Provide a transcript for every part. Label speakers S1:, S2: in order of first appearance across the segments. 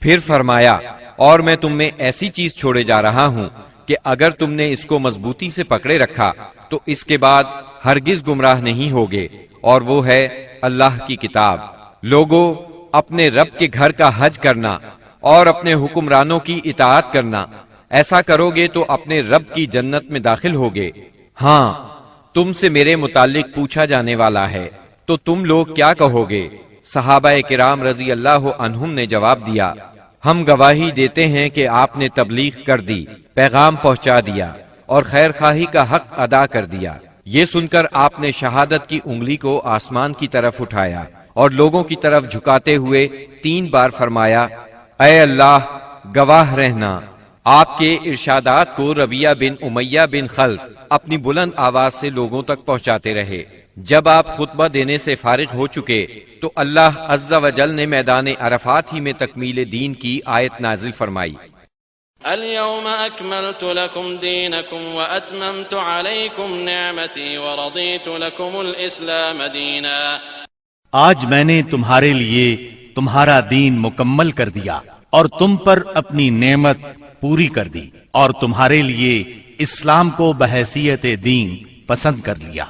S1: پھر فرمایا اور میں تم میں ایسی چیز چھوڑے جا رہا ہوں کہ اگر تم نے اس کو مضبوطی سے پکڑے رکھا تو اس کے بعد ہرگز گمراہ نہیں ہوگے، اور وہ ہے اللہ کی کتاب۔ لوگو، اپنے رب کے گھر کا حج کرنا اور اپنے حکمرانوں کی اطاعت کرنا، ایسا کرو گے تو اپنے رب کی جنت میں داخل ہوگے۔ ہاں، تم سے میرے متعلق پوچھا جانے والا ہے تو تم لوگ کیا کہو گے؟ صحابہ کرام رضی اللہ عنہم نے جواب دیا، ہم گواہی دیتے ہیں کہ آپ نے تبلیغ کر دی، پیغام پہنچا دیا اور خیر خواہی کا حق ادا کر دیا۔ یہ سن کر آپ نے شہادت کی انگلی کو آسمان کی طرف اٹھایا اور لوگوں کی طرف جھکاتے ہوئے 3 بار فرمایا، اے اللہ گواہ رہنا۔ آپ کے ارشادات کو ربیہ بن امیہ بن خلف اپنی بلند آواز سے لوگوں تک پہنچاتے رہے۔ جب آپ خطبہ دینے سے فارغ ہو چکے تو اللہ عز و جل نے میدان عرفات ہی میں تکمیل دین کی آیت نازل فرمائی۔
S2: اليوم اکملت لکم دینکم واتممت علیکم نعمتی ورضیت لکم الاسلام دینا۔
S3: آج میں نے تمہارے لیے تمہارا دین مکمل کر دیا اور تم پر اپنی نعمت پوری کر دی اور تمہارے لیے اسلام کو بحیثیت دین پسند کر لیا۔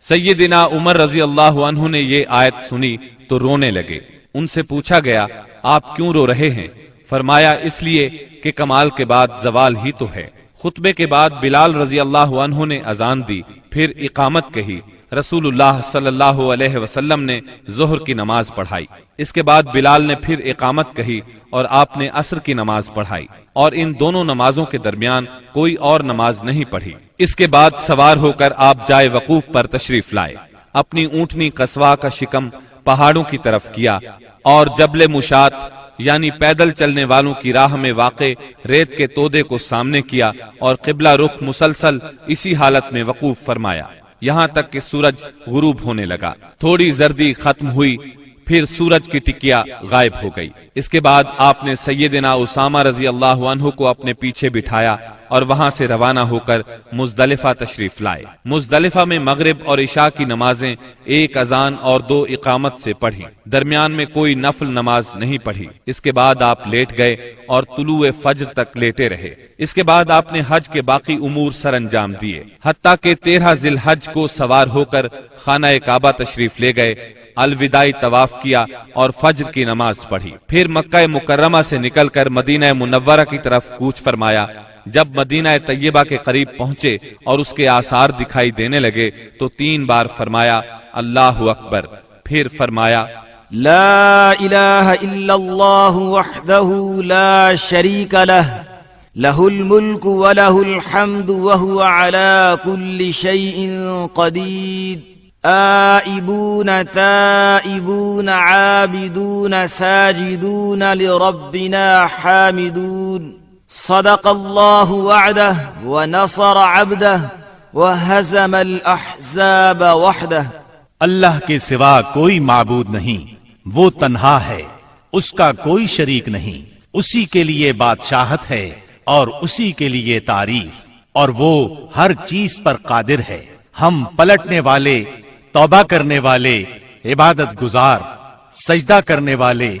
S4: سیدنا عمر رضی اللہ عنہ نے یہ آیت سنی تو رونے لگے۔ ان سے پوچھا گیا، آپ کیوں رو رہے ہیں؟ فرمایا، اس لیے کہ کمال کے بعد زوال ہی تو ہے۔ خطبے کے بعد بلال رضی اللہ عنہ نے اذان دی، پھر اقامت کہی۔ رسول اللہ صلی اللہ علیہ وسلم نے ظہر کی نماز پڑھائی۔ اس کے بعد بلال نے پھر اقامت کہی اور آپ نے عصر کی نماز پڑھائی، اور ان دونوں نمازوں کے درمیان کوئی اور نماز نہیں پڑھی۔ اس کے بعد سوار ہو کر آپ جائے وقوف پر تشریف لائے۔ اپنی اونٹنی قصواء کا شکم پہاڑوں کی طرف کیا اور جبل مشات یعنی پیدل چلنے والوں کی راہ میں واقع ریت کے تودے کو سامنے کیا اور قبلہ رخ مسلسل اسی حالت میں وقوف فرمایا یہاں تک کہ سورج غروب ہونے لگا۔ تھوڑی زردی ختم ہوئی، پھر سورج کی ٹکیا غائب ہو گئی۔ اس کے بعد آپ نے سیدنا اسامہ رضی اللہ عنہ کو اپنے پیچھے بٹھایا اور وہاں سے روانہ ہو کر مزدلفہ تشریف لائے۔ مزدلفہ میں مغرب اور عشاء کی نمازیں 1 اذان اور 2 اقامت سے پڑھی، درمیان میں کوئی نفل نماز نہیں پڑھی۔ اس کے بعد آپ لیٹ گئے اور طلوع فجر تک لیٹے رہے۔ اس کے بعد آپ نے حج کے باقی امور سر انجام دیے، حتیٰ کہ 13 ذی الحج کو سوار ہو کر خانہ کعبہ تشریف لے گئے، الوداعی طواف کیا اور فجر کی نماز پڑھی۔ پھر مکہ مکرمہ سے نکل کر مدینہ منورہ کی طرف کوچ فرمایا۔ جب مدینہ طیبہ کے قریب پہنچے اور اس کے آثار دکھائی دینے لگے تو 3 بار فرمایا اللہ اکبر، پھر فرمایا
S5: لا الہ الا اللہ وحدہ لا شریک لہ لہ الملک ولہ الحمد وہو علی کل شیء قدیر آئبون تائبون عابدون ساجدون لربنا حامدون صدق اللہ وعدہ ونصر عبدہ وہزم الاحزاب وحدہ۔
S3: اللہ کے سوا کوئی معبود نہیں، وہ تنہا ہے، اس کا کوئی شریک نہیں، اسی کے لیے بادشاہت ہے اور اسی کے لیے تعریف، اور وہ ہر چیز پر قادر ہے۔ ہم پلٹنے والے، توبہ کرنے والے، عبادت گزار، سجدہ کرنے والے،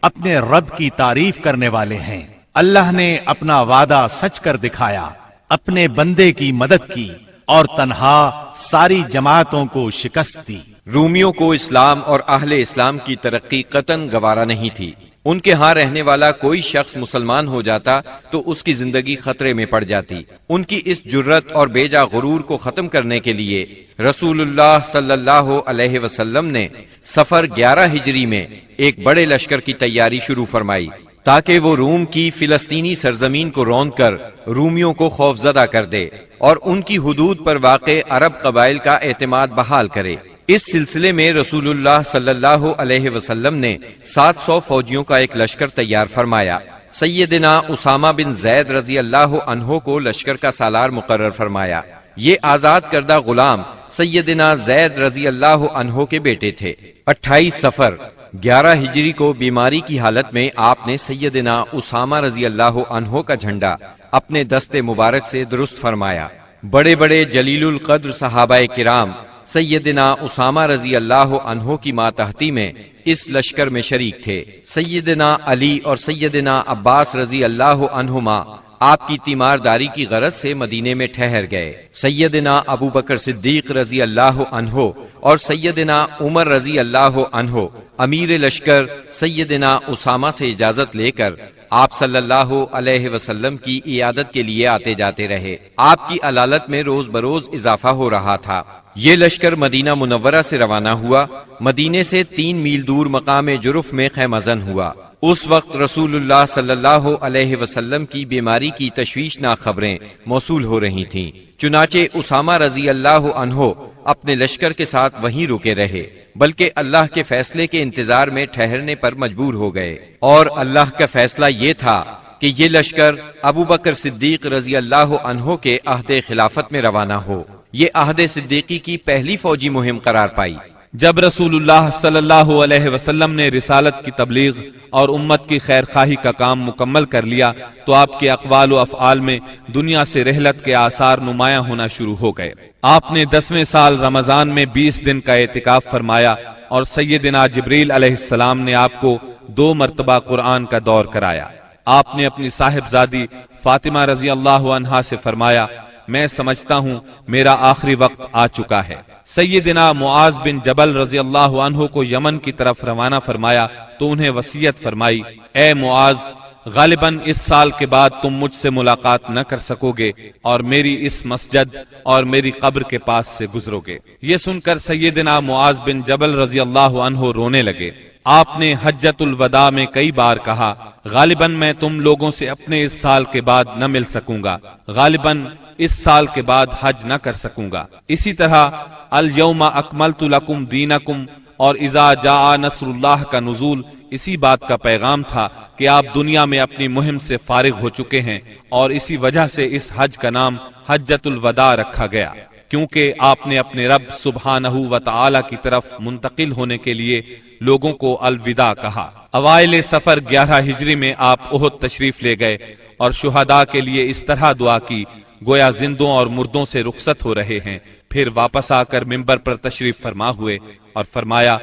S3: اپنے رب کی تعریف کرنے والے ہیں۔ اللہ نے اپنا وعدہ سچ کر دکھایا، اپنے بندے کی مدد کی اور تنہا ساری جماعتوں کو شکست دی۔
S1: رومیوں کو اسلام اور اہل اسلام کی ترقی قطعاً گوارا نہیں تھی۔ ان کے ہاں رہنے والا کوئی شخص مسلمان ہو جاتا تو اس کی زندگی خطرے میں پڑ جاتی۔ ان کی اس جرت اور بیجا غرور کو ختم کرنے کے لیے رسول اللہ صلی اللہ علیہ وسلم نے صفر 11 ہجری میں ایک بڑے لشکر کی تیاری شروع فرمائی تاکہ وہ روم کی فلسطینی سرزمین کو روند کر رومیوں کو خوفزدہ کر دے اور ان کی حدود پر واقع عرب قبائل کا اعتماد بحال کرے۔ اس سلسلے میں رسول اللہ صلی اللہ علیہ وسلم نے 700 فوجیوں کا ایک لشکر تیار فرمایا۔ سیدنا اسامہ بن زید رضی اللہ عنہ کو لشکر کا سالار مقرر فرمایا۔ یہ آزاد کردہ غلام سیدنا زید رضی اللہ عنہ کے بیٹے تھے۔ 28 صفر 11 ہجری کو بیماری کی حالت میں آپ نے سیدنا اسامہ رضی اللہ عنہ کا جھنڈا اپنے دست مبارک سے درست فرمایا۔ بڑے بڑے جلیل القدر صحابہ کرام سیدنا اسامہ رضی اللہ عنہ کی ماتحتی میں اس لشکر میں شریک تھے۔ سیدنا علی اور سیدنا عباس رضی اللہ عنہما آپ کی تیمارداری کی غرض سے مدینے میں ٹھہر گئے۔ سیدنا ابو بکر صدیق رضی اللہ عنہ اور سیدنا عمر رضی اللہ عنہ امیر لشکر سیدنا اسامہ سے اجازت لے کر آپ صلی اللہ علیہ وسلم کی عیادت کے لیے آتے جاتے رہے۔ آپ کی علالت میں روز بروز اضافہ ہو رہا تھا۔ یہ لشکر مدینہ منورہ سے روانہ ہوا، مدینے سے 3 میل دور مقام جرف میں خیمہ زن ہوا۔ اس وقت رسول اللہ صلی اللہ علیہ وسلم کی بیماری کی تشویشناک خبریں موصول ہو رہی تھیں، چنانچہ اسامہ رضی اللہ عنہ اپنے لشکر کے ساتھ وہیں رکے رہے، بلکہ اللہ کے فیصلے کے انتظار میں ٹھہرنے پر مجبور ہو گئے، اور اللہ کا فیصلہ یہ تھا کہ یہ لشکر ابو بکر صدیق رضی اللہ عنہ کے عہد خلافت میں روانہ ہو۔ یہ عہد صدیقی کی پہلی فوجی مہم قرار پائی۔
S4: جب رسول اللہ صلی اللہ علیہ وسلم نے رسالت کی تبلیغ اور امت کی خیر خواہی کا کام مکمل کر لیا تو آپ کے اقوال و افعال میں دنیا سے رحلت کے آثار نمایاں ہونا شروع ہو گئے۔ آپ نے 10ویں سال رمضان میں 20 دن کا اعتکاف فرمایا اور سیدنا جبریل علیہ السلام نے آپ کو 2 مرتبہ قرآن کا دور کرایا۔ آپ نے اپنی صاحبزادی فاطمہ رضی اللہ عنہا سے فرمایا، میں سمجھتا ہوں میرا آخری وقت آ چکا ہے۔ سیدنا معاذ بن جبل رضی اللہ عنہ کو یمن کی طرف روانہ فرمایا تو انہیں وصیت فرمائی، اے معاذ، غالباً اس سال کے بعد تم مجھ سے ملاقات نہ کر سکو گے اور میری اس مسجد اور میری قبر کے پاس سے گزرو گے۔ یہ سن کر سیدنا معاذ بن جبل رضی اللہ عنہ رونے لگے۔ آپ نے حجۃ الوداع میں کئی بار کہا، غالباً میں تم لوگوں سے اپنے اس سال کے بعد نہ مل سکوں گا، غالباً اس سال کے بعد حج نہ کر سکوں گا۔ اسی طرح الیوم اکملت لکم دینکم اور اذا جاء نصر اللہ کا نزول اسی بات کا پیغام تھا کہ آپ دنیا میں اپنی مہم سے فارغ ہو چکے ہیں، اور اسی وجہ سے اس حج کا نام حجۃ الوداع رکھا گیا، کیونکہ آپ نے اپنے رب سبحانہ و تعالی کی طرف منتقل ہونے کے لیے لوگوں کو الوداع کہا۔ اوائل سفر 11 ہجری میں آپ احد تشریف لے گئے اور شہداء کے لیے اس طرح دعا کی گویا زندوں اور مردوں سے رخصت ہو رہے ہیں۔ پھر واپس آ کر ممبر پر تشریف فرما ہوئے اور فرمایا،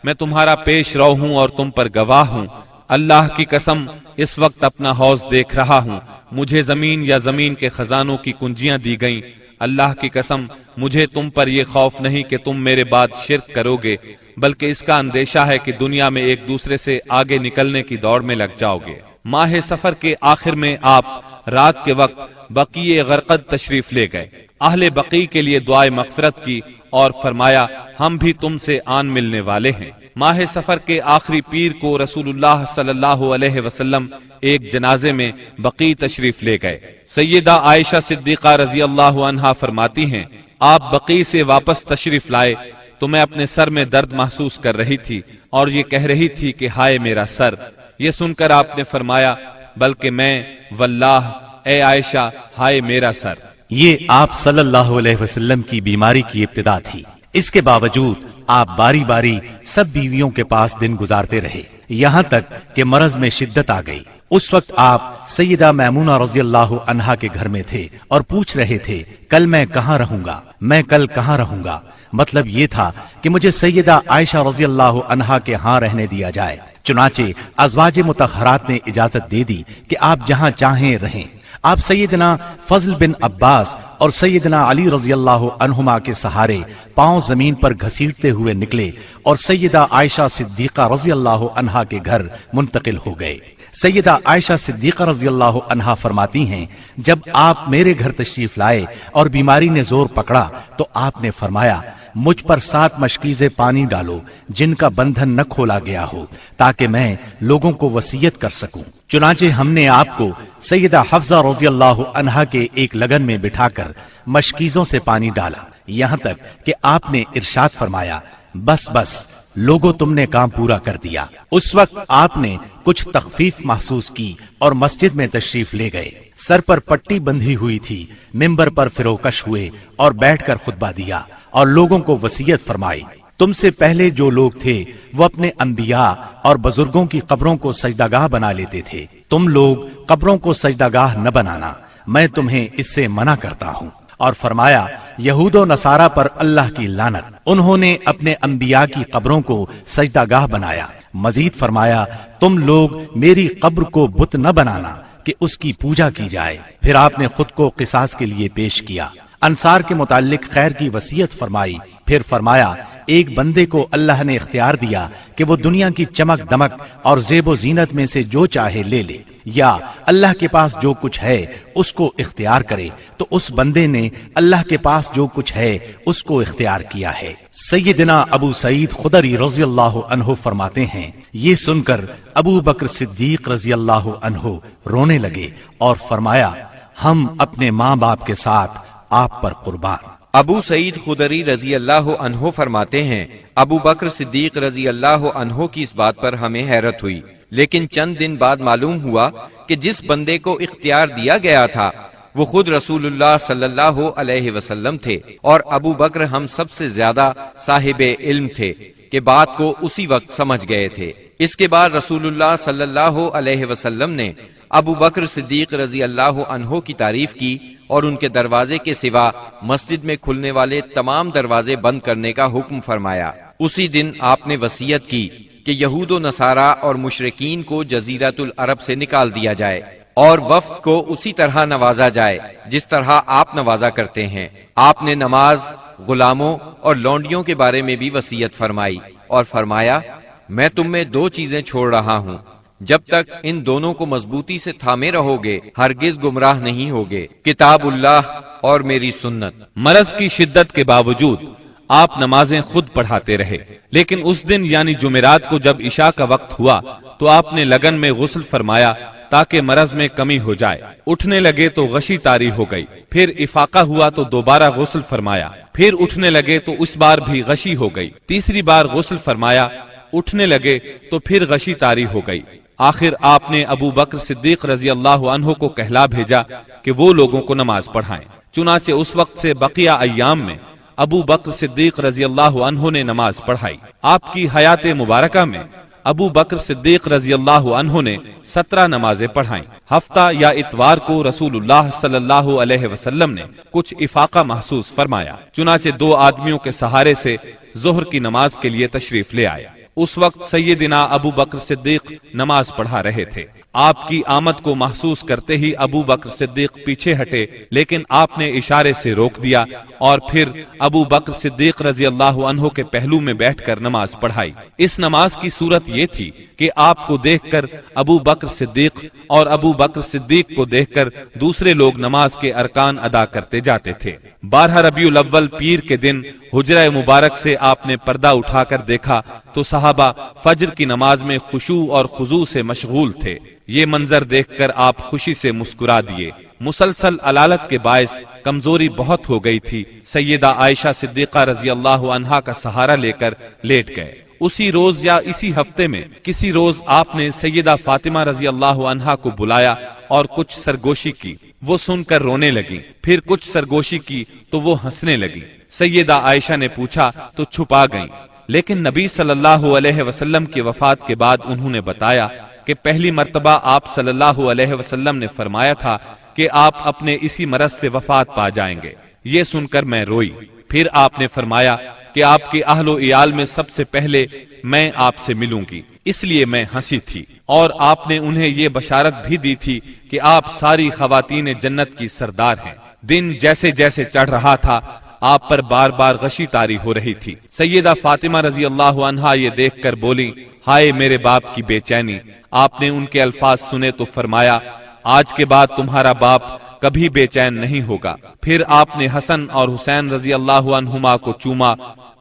S4: میں تمہارا پیش رو ہوں اور تم پر گواہ ہوں، اللہ کی قسم اس وقت اپنا حوض دیکھ رہا ہوں، مجھے زمین یا زمین کے خزانوں کی کنجیاں دی گئیں، اللہ کی قسم مجھے تم پر یہ خوف نہیں کہ تم میرے بعد شرک کرو گے، بلکہ اس کا اندیشہ ہے کہ دنیا میں ایک دوسرے سے آگے نکلنے کی دوڑ میں لگ جاؤ گے۔ ماہ سفر کے آخر میں آپ رات کے وقت بقیع غرقد تشریف لے گئے، اہل بقیع کے لیے دعائے مغفرت کی اور فرمایا، ہم بھی تم سے آن ملنے والے ہیں۔ ماہ سفر کے آخری پیر کو رسول اللہ صلی اللہ علیہ وسلم ایک جنازے میں بقیع تشریف لے گئے۔ سیدہ عائشہ صدیقہ رضی اللہ عنہا فرماتی ہیں، آپ بقیع سے واپس تشریف لائے تو میں اپنے سر میں درد محسوس کر رہی تھی اور یہ کہہ رہی تھی کہ ہائے میرا سر۔ یہ سن کر آپ نے فرمایا، بلکہ میں واللہ اے عائشہ ہائے میرا سر۔
S3: یہ آپ صلی اللہ علیہ وسلم کی بیماری کی ابتدا تھی۔ اس کے باوجود آپ باری باری سب بیویوں کے پاس دن گزارتے رہے، یہاں تک کہ مرض میں شدت آ گئی۔ اس وقت آپ سیدہ میمونہ رضی اللہ عنہا کے گھر میں تھے اور پوچھ رہے تھے، کل میں کہاں رہوں گا، میں کل کہاں رہوں گا؟ مطلب یہ تھا کہ مجھے سیدہ عائشہ رضی اللہ عنہا کے ہاں رہنے دیا جائے۔ چنانچہ ازواج مطہرات نے اجازت دے دی کہ آپ جہاں چاہیں رہیں۔ آپ سیدنا فضل بن عباس اور سیدنا علی رضی اللہ عنہما کے سہارے پاؤں زمین پر گھسیٹتے ہوئے نکلے اور سیدہ عائشہ صدیقہ رضی اللہ عنہا کے گھر منتقل ہو گئے۔ سیدہ عائشہ صدیقہ رضی اللہ عنہا فرماتی ہیں، جب آپ میرے گھر تشریف لائے اور بیماری نے زور پکڑا تو آپ نے فرمایا، مجھ پر 7 مشکیزیں پانی ڈالو جن کا بندھن نہ کھولا گیا ہو، تاکہ میں لوگوں کو وصیت کر سکوں۔ چنانچہ ہم نے آپ کو سیدہ حفصہ رضی اللہ عنہا کے ایک لگن میں بٹھا کر مشکیزوں سے پانی ڈالا، یہاں تک کہ آپ نے ارشاد فرمایا، بس بس لوگوں تم نے کام پورا کر دیا۔ اس وقت آپ نے کچھ تخفیف محسوس کی اور مسجد میں تشریف لے گئے۔ سر پر پٹی بندھی ہوئی تھی، ممبر پر فروکش ہوئے اور بیٹھ کر خطبہ دیا اور لوگوں کو وصیت فرمائی، تم سے پہلے جو لوگ تھے وہ اپنے انبیاء اور بزرگوں کی قبروں کو سجدہ بنا لیتے تھے، تم لوگ قبروں کو سجدہ نہ بنانا، میں تمہیں اس سے منع کرتا ہوں۔ اور فرمایا یہود و نصارہ پر اللہ کی لعنت، انہوں نے اپنے انبیاء کی قبروں کو سجدہ گاہ بنایا۔ مزید فرمایا تم لوگ میری قبر کو بت نہ بنانا کہ اس کی پوجا کی جائے۔ پھر آپ نے خود کو قصاص کے لیے پیش کیا، انصار کے متعلق خیر کی وصیت فرمائی، پھر فرمایا ایک بندے کو اللہ نے اختیار دیا کہ وہ دنیا کی چمک دمک اور زیب و زینت میں سے جو چاہے لے لے، یا اللہ کے پاس جو کچھ ہے اس کو اختیار کرے، تو اس بندے نے اللہ کے پاس جو کچھ ہے اس کو اختیار کیا ہے۔ سیدنا ابو سعید خدری رضی اللہ عنہ فرماتے ہیں یہ سن کر ابو بکر صدیق رضی اللہ عنہ رونے لگے اور فرمایا ہم اپنے ماں باپ کے ساتھ آپ پر قربان۔
S1: ابو سعید خدری رضی اللہ عنہ فرماتے ہیں ابو بکر صدیق رضی اللہ عنہ کی اس بات پر ہمیں حیرت ہوئی، لیکن چند دن بعد معلوم ہوا کہ جس بندے کو اختیار دیا گیا تھا وہ خود رسول اللہ صلی اللہ علیہ وسلم تھے، اور ابو بکر ہم سب سے زیادہ صاحب علم تھے کہ بات کو اسی وقت سمجھ گئے تھے۔ اس کے بعد رسول اللہ صلی اللہ علیہ وسلم نے ابو بکر صدیق رضی اللہ عنہ کی تعریف کی اور ان کے دروازے کے سوا مسجد میں کھلنے والے تمام دروازے بند کرنے کا حکم فرمایا۔ اسی دن آپ نے وصیت کی کہ یہود و نصارہ اور مشرکین کو جزیرۃ العرب سے نکال دیا جائے اور وفد کو اسی طرح نوازا جائے جس طرح آپ نوازا کرتے ہیں۔ آپ نے نماز، غلاموں اور لونڈیوں کے بارے میں بھی وصیت فرمائی اور فرمایا میں تم میں دو چیزیں چھوڑ رہا ہوں، جب تک ان دونوں کو مضبوطی سے تھامے رہو گے ہرگز گمراہ نہیں ہوگے، کتاب اللہ اور میری سنت۔
S4: مرض کی شدت کے باوجود آپ نمازیں خود پڑھاتے رہے، لیکن اس دن یعنی جمعرات کو جب عشاء کا وقت ہوا تو آپ نے لگن میں غسل فرمایا تاکہ مرض میں کمی ہو جائے۔ اٹھنے لگے تو غشی طاری ہو گئی، پھر افاقہ ہوا تو دوبارہ غسل فرمایا، پھر اٹھنے لگے تو اس بار بھی غشی ہو گئی، تیسری بار غسل فرمایا، اٹھنے لگے تو پھر غشی طاری ہو گئی۔ آخر آپ نے ابو بکر صدیق رضی اللہ عنہ کو کہلا بھیجا کہ وہ لوگوں کو نماز پڑھائیں۔ چنانچہ اس وقت سے بقیہ ایام میں ابو بکر صدیق رضی اللہ عنہ نے نماز پڑھائی۔ آپ کی حیات مبارکہ میں ابو بکر صدیق رضی اللہ عنہ نے 17 نمازیں پڑھائیں۔ ہفتہ یا اتوار کو رسول اللہ صلی اللہ علیہ وسلم نے کچھ افاقہ محسوس فرمایا، چنانچہ 2 آدمیوں کے سہارے سے ظہر کی نماز کے لیے تشریف لے آئے۔ اس وقت سیدنا ابو بکر صدیق نماز پڑھا رہے تھے۔ آپ کی آمد کو محسوس کرتے ہی ابو بکر صدیق پیچھے ہٹے، لیکن آپ نے اشارے سے روک دیا اور پھر ابو بکر صدیق رضی اللہ عنہ کے پہلو میں بیٹھ کر نماز پڑھائی۔ اس نماز کی صورت یہ تھی کہ آپ کو دیکھ کر ابو بکر صدیق اور ابو بکر صدیق کو دیکھ کر دوسرے لوگ نماز کے ارکان ادا کرتے جاتے تھے۔ 12 ربیع الاول پیر کے دن حجرہ مبارک سے آپ نے پردہ اٹھا کر دیکھا تو صحابہ فجر کی نماز میں خشوع اور خضوع سے مشغول تھے۔ یہ منظر دیکھ کر آپ خوشی سے مسکرا دیے۔ مسلسل علالت کے باعث کمزوری بہت ہو گئی تھی۔ سیدہ عائشہ صدیقہ رضی اللہ عنہا کا سہارا لے کر لیٹ گئے۔ اسی روز یا اسی ہفتے میں کسی روز آپ نے سیدہ فاطمہ رضی اللہ عنہا کو بلایا اور کچھ سرگوشی کی، وہ سن کر رونے لگی، پھر کچھ سرگوشی کی تو وہ ہنسنے لگی۔ سیدہ عائشہ نے پوچھا تو چھپا گئیں، لیکن نبی صلی اللہ علیہ وسلم کی وفات کے بعد انہوں نے بتایا کہ پہلی مرتبہ آپ صلی اللہ علیہ وسلم نے فرمایا تھا کہ آپ اپنے اسی مرض سے وفات پا جائیں گے۔ یہ سن کر میں روئی۔ پھر آپ نے فرمایا کہ آپ کے اہل و عیال میں سب سے پہلے میں آپ سے ملوں گی، اس لیے میں ہنسی تھی، اور آپ نے انہیں یہ بشارت بھی دی تھی کہ آپ ساری خواتین جنت کی سردار ہیں۔ دن جیسے جیسے چڑھ رہا تھا آپ پر بار بار غشی طاری ہو رہی تھی۔ سیدہ فاطمہ رضی اللہ عنہا یہ دیکھ کر بولی ہائے میرے باپ کی بے چینی۔ آپ نے ان کے الفاظ سنے تو فرمایا آج کے بعد تمہارا باپ کبھی بے چین نہیں ہوگا۔ پھر آپ نے حسن اور حسین رضی اللہ عنہما کو چوما،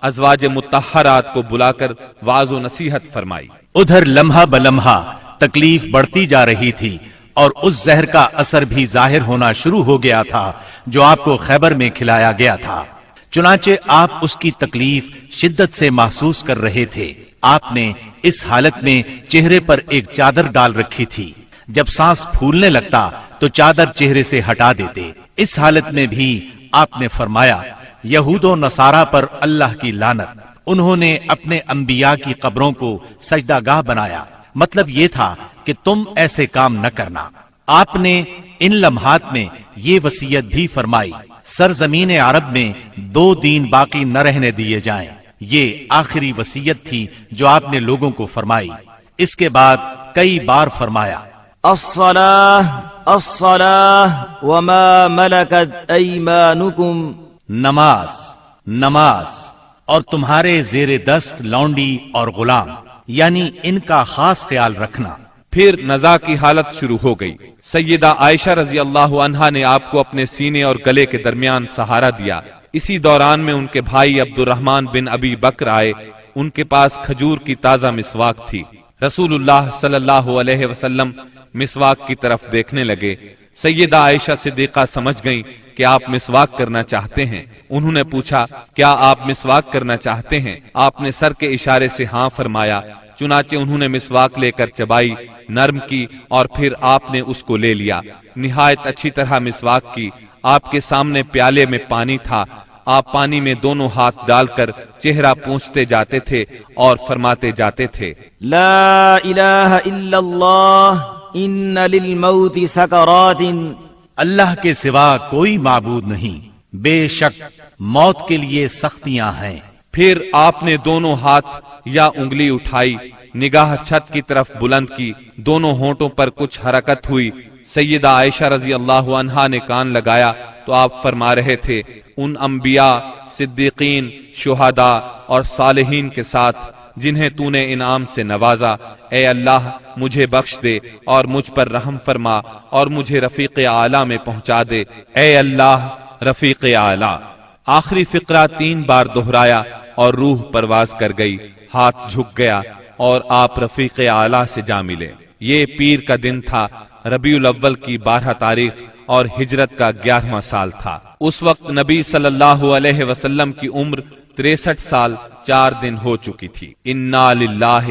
S4: ازواج مطہرات کو بلا کر واعظ و نصیحت فرمائی۔
S3: ادھر لمحہ بلمحہ تکلیف بڑھتی جا رہی تھی اور اس زہر کا اثر بھی ظاہر ہونا شروع ہو گیا تھا جو آپ کو خیبر میں کھلایا گیا تھا۔ چنانچہ آپ اس کی تکلیف شدت سے محسوس کر رہے تھے۔ آپ نے اس حالت میں چہرے پر ایک چادر ڈال رکھی تھی، جب سانس پھولنے لگتا تو چادر چہرے سے ہٹا دیتے۔ اس حالت میں بھی آپ نے فرمایا یہود و نصارہ پر اللہ کی لعنت، انہوں نے اپنے انبیاء کی قبروں کو سجدہ گاہ بنایا۔ مطلب یہ تھا کہ تم ایسے کام نہ کرنا۔ آپ نے ان لمحات میں یہ وصیت بھی فرمائی سرزمین عرب میں 2 دین باقی نہ رہنے دیے جائیں، یہ آخری وصیت تھی جو آپ نے لوگوں کو فرمائی۔ اس کے بعد کئی بار فرمایا،
S5: الصلاة الصلاة وما ملكت ایمانکم،
S3: نماز نماز اور تمہارے زیر دست لونڈی اور غلام، یعنی ان کا خاص خیال رکھنا۔
S4: پھر نزاع کی حالت شروع ہو گئی۔ سیدہ عائشہ رضی اللہ عنہا نے آپ کو اپنے سینے اور گلے کے درمیان سہارا دیا۔ اسی دوران میں ان کے بھائی عبد الرحمن بن ابی بکر آئے، ان کے پاس کھجور کی تازہ مسواک تھی۔ رسول اللہ صلی اللہ علیہ وسلم مسواک کی طرف دیکھنے لگے۔ سیدہ عائشہ صدیقہ سمجھ گئیں کہ آپ مسواک کرنا چاہتے ہیں۔ انہوں نے پوچھا، کیا آپ مسواک کرنا چاہتے ہیں؟ آپ نے سر کے اشارے سے ہاں فرمایا۔ چنانچہ انہوں نے مسواک لے کر چبائی، نرم کی اور پھر آپ نے اس کو لے لیا۔ نہایت اچھی طرح مسواک کی۔ آپ کے سامنے پیالے میں پانی تھا۔ آپ پانی میں دونوں ہاتھ ڈال کر چہرہ پوچھتے جاتے تھے اور فرماتے جاتے تھے،
S5: لا الہ الا اللہ ان للموت سکرات،
S3: اللہ کے سوا کوئی معبود نہیں، بے شک موت کے لیے سختیاں ہیں۔
S4: پھر آپ نے دونوں ہاتھ یا انگلی اٹھائی، نگاہ چھت کی طرف بلند کی، دونوں ہونٹوں پر کچھ حرکت ہوئی۔ سیدہ عائشہ رضی اللہ عنہا نے کان لگایا تو آپ فرما رہے تھے، ان انبیاء، صدیقین، شہداء اور صالحین کے ساتھ جنہیں تو نے انعام سے نوازا، اے اللہ مجھے بخش دے اور مجھ پر رحم فرما اور مجھے رفیق اعلیٰ میں پہنچا دے، اے اللہ رفیق اعلیٰ۔ آخری فقرہ 3 بار دہرایا اور روح پرواز کر گئی، ہاتھ جھک گیا اور آپ رفیق اعلیٰ سے جا ملے۔ یہ پیر کا دن تھا، ربیع الاول کی 12 تاریخ اور ہجرت کا 11واں سال تھا۔ اس وقت نبی صلی اللہ علیہ وسلم کی عمر 63 سال 4 دن ہو چکی تھی۔ انا للہ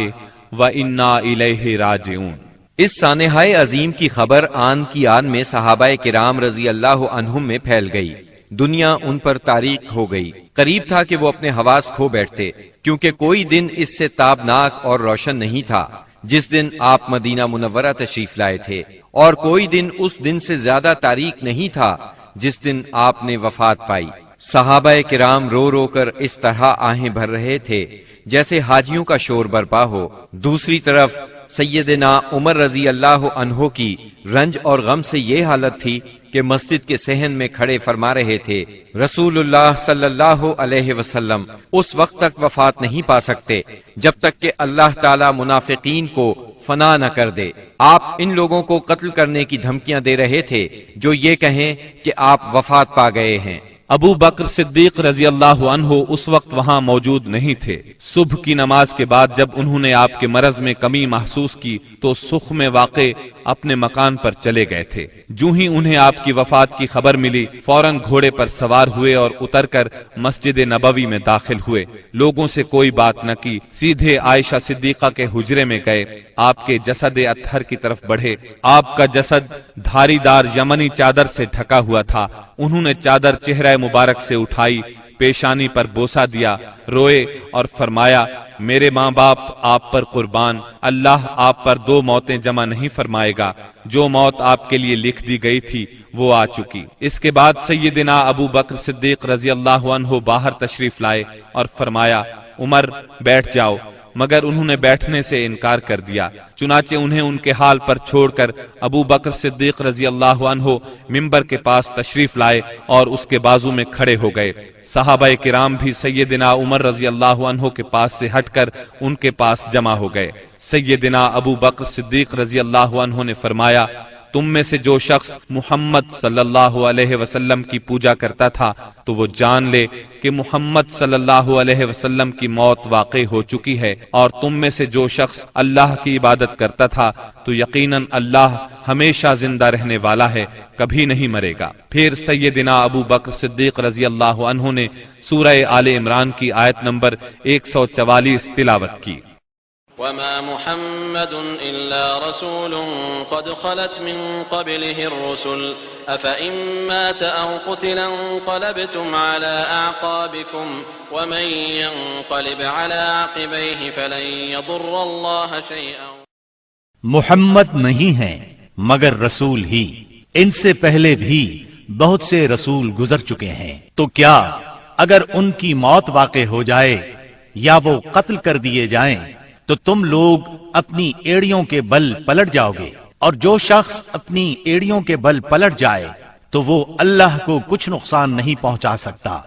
S4: و انا الیہ راجعون۔
S1: اس سانحۂ عظیم کی خبر آن کی آن میں صحابہ کرام رضی اللہ عنہم میں پھیل گئی۔ دنیا ان پر تاریک ہو گئی۔ قریب تھا کہ وہ اپنے حواس کھو بیٹھتے، کیونکہ کوئی دن اس سے تابناک اور روشن نہیں تھا جس دن آپ مدینہ منورہ تشریف لائے تھے، اور کوئی دن اس دن سے زیادہ تاریک نہیں تھا جس دن آپ نے وفات پائی۔ صحابہ کرام رو رو کر اس طرح آہیں بھر رہے تھے جیسے حاجیوں کا شور برپا ہو۔ دوسری طرف سیدنا عمر رضی اللہ عنہ کی رنج اور غم سے یہ حالت تھی کہ مسجد کے صحن میں کھڑے فرما رہے تھے، رسول اللہ صلی اللہ علیہ وسلم اس وقت تک وفات نہیں پا سکتے جب تک کہ اللہ تعالی منافقین کو فنا نہ کر دے۔ آپ ان لوگوں کو قتل کرنے کی دھمکیاں دے رہے تھے جو یہ کہیں کہ آپ وفات پا گئے ہیں۔
S4: ابو بکر صدیق رضی اللہ عنہ اس وقت وہاں موجود نہیں تھے۔ صبح کی نماز کے بعد جب انہوں نے آپ کے مرض میں کمی محسوس کی تو سخ میں واقع اپنے مکان پر چلے گئے تھے۔ جو ہی انہیں آپ کی وفات کی خبر ملی، فوراً گھوڑے پر سوار ہوئے اور اتر کر مسجد نبوی میں داخل ہوئے۔ لوگوں سے کوئی بات نہ کی، سیدھے عائشہ صدیقہ کے حجرے میں گئے، آپ کے جسد اطہر کی طرف بڑھے۔ آپ کا جسد دھاری دار یمنی چادر سے ڈھکا ہوا تھا۔ انہوں نے چادر چہرہ مبارک سے اٹھائی، پیشانی پر بوسہ دیا، روئے اور فرمایا، میرے ماں باپ آپ پر قربان، اللہ آپ پر 2 موتیں جمع نہیں فرمائے گا۔ جو موت آپ کے لیے لکھ دی گئی تھی وہ آ چکی۔ اس کے بعد سیدنا ابو بکر صدیق رضی اللہ عنہ باہر تشریف لائے اور فرمایا، عمر بیٹھ جاؤ، مگر انہوں نے بیٹھنے سے انکار کر دیا۔ چنانچہ انہیں ان کے حال پر چھوڑ کر ابو بکر صدیق رضی اللہ عنہ منبر کے پاس تشریف لائے اور اس کے بازو میں کھڑے ہو گئے۔ صحابہ کرام بھی سیدنا عمر رضی اللہ عنہ کے پاس سے ہٹ کر ان کے پاس جمع ہو گئے۔ سیدنا ابو بکر صدیق رضی اللہ عنہ نے فرمایا، تم میں سے جو شخص محمد صلی اللہ علیہ وسلم کی پوجا کرتا تھا تو وہ جان لے کہ محمد صلی اللہ علیہ وسلم کی موت واقع ہو چکی ہے، اور تم میں سے جو شخص اللہ کی عبادت کرتا تھا تو یقیناً اللہ ہمیشہ زندہ رہنے والا ہے، کبھی نہیں مرے گا۔ پھر سیدنا ابو بکر صدیق رضی اللہ عنہ نے سورہ آل عمران کی آیت نمبر 144 تلاوت کی۔
S2: وما محمد إلا رسول قد خلت من قبله الرسل أفإن مات أو قتل انقلبتم على أعقابكم ومن ينقلب على عقبيه فلن يضر الله شيئا۔
S3: محمد نہیں ہیں مگر رسول ہی، ان سے پہلے بھی بہت سے رسول گزر چکے ہیں، تو کیا اگر ان کی موت واقع ہو جائے یا وہ قتل کر دیے جائیں تو تم لوگ اپنی ایڑیوں کے بل پلٹ جاؤ گے؟ اور جو شخص اپنی ایڑیوں کے بل پلٹ جائے تو وہ اللہ کو کچھ نقصان نہیں پہنچا سکتا۔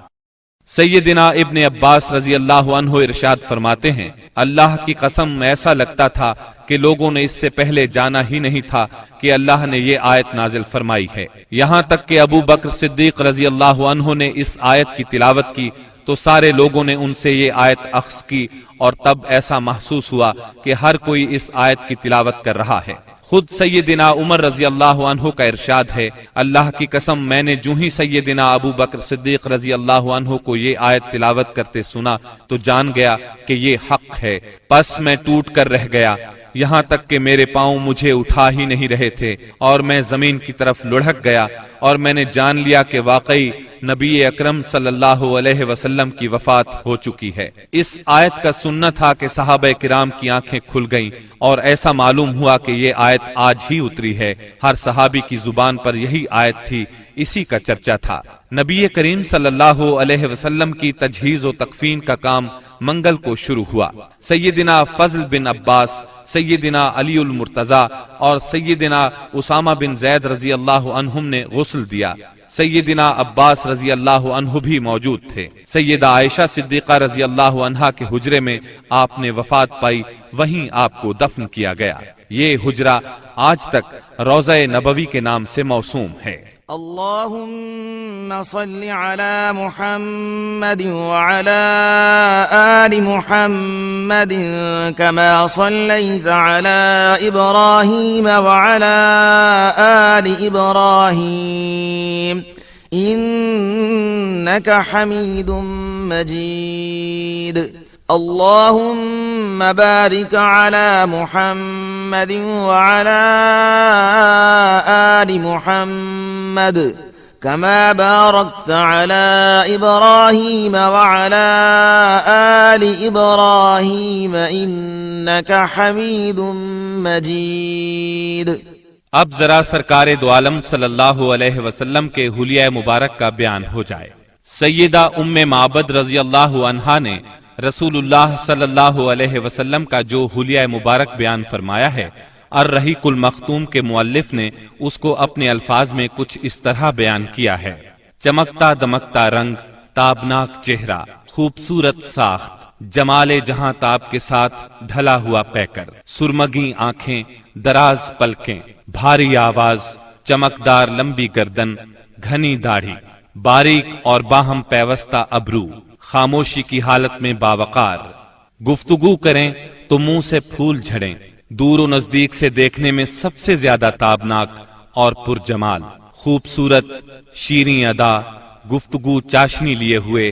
S4: سیدنا ابن عباس رضی اللہ عنہ ارشاد فرماتے ہیں، اللہ کی قسم ایسا لگتا تھا کہ لوگوں نے اس سے پہلے جانا ہی نہیں تھا کہ اللہ نے یہ آیت نازل فرمائی ہے۔ یہاں تک کہ ابو بکر صدیق رضی اللہ عنہ نے اس آیت کی تلاوت کی تو سارے لوگوں نے ان سے یہ آیت اخذ کی، اور تب ایسا محسوس ہوا کہ ہر کوئی اس آیت کی تلاوت کر رہا ہے۔ خود سیدنا عمر رضی اللہ عنہ کا ارشاد ہے، اللہ کی قسم میں نے جو ہی سیدنا ابو بکر صدیق رضی اللہ عنہ کو یہ آیت تلاوت کرتے سنا تو جان گیا کہ یہ حق ہے، پس میں ٹوٹ کر رہ گیا، یہاں تک کہ میرے پاؤں مجھے اٹھا ہی نہیں رہے تھے اور میں زمین کی طرف لڑھک گیا، اور میں نے جان لیا کہ واقعی نبی اکرم صلی اللہ علیہ وسلم کی وفات ہو چکی ہے۔ اس آیت کا سننا تھا کہ صحابہ کرام کی آنکھیں کھل گئیں، اور ایسا معلوم ہوا کہ یہ آیت آج ہی اتری ہے۔ ہر صحابی کی زبان پر یہی آیت تھی، اسی کا چرچا تھا۔ نبی کریم صلی اللہ علیہ وسلم کی تجہیز و تکفین کا کام منگل کو شروع ہوا۔ سیدنا فضل بن عباس، سیدنا علی المرتضی اور سیدنا اسامہ بن زید رضی اللہ عنہم نے غسل دیا۔ سیدنا عباس رضی اللہ عنہ بھی موجود تھے۔ سیدہ عائشہ صدیقہ رضی اللہ عنہا کے حجرے میں آپ نے وفات پائی، وہیں آپ کو دفن کیا گیا۔ یہ حجرہ آج تک روضہ نبوی کے نام سے موسوم ہے۔
S5: اللهم صل على محمد وعلى آل محمد كما صليت على إبراهيم وعلى آل إبراهيم إنك حميد مجيد اللهم بارك على محمد وعلى آل محمد كما باركت على إبراهيم وعلى آل إبراهيم إنك حميد مجيد۔
S4: اب ذرا سرکار دو عالم صلی اللہ علیہ وسلم کے حلیہ مبارک کا بیان ہو جائے۔ سیدہ ام معبد رضی اللہ عنہا نے رسول اللہ صلی اللہ علیہ وسلم کا جو حلیہ مبارک بیان فرمایا ہے، الرحیق المختوم کے مؤلف نے اس کو اپنے الفاظ میں کچھ اس طرح بیان کیا ہے: چمکتا دمکتا رنگ، تابناک چہرہ، خوبصورت ساخت، جمال جہاں تاب کے ساتھ ڈھلا ہوا پیکر، سرمگی آنکھیں، دراز پلکیں، بھاری آواز، چمکدار لمبی گردن، گھنی داڑھی، باریک اور باہم پیوستہ ابرو، خاموشی کی حالت میں باوقار، گفتگو کریں تو منہ سے پھول جھڑیں، دور و نزدیک سے دیکھنے میں سب سے زیادہ تابناک اور پرجمال، خوبصورت، شیریں ادا، گفتگو چاشنی لیے ہوئے،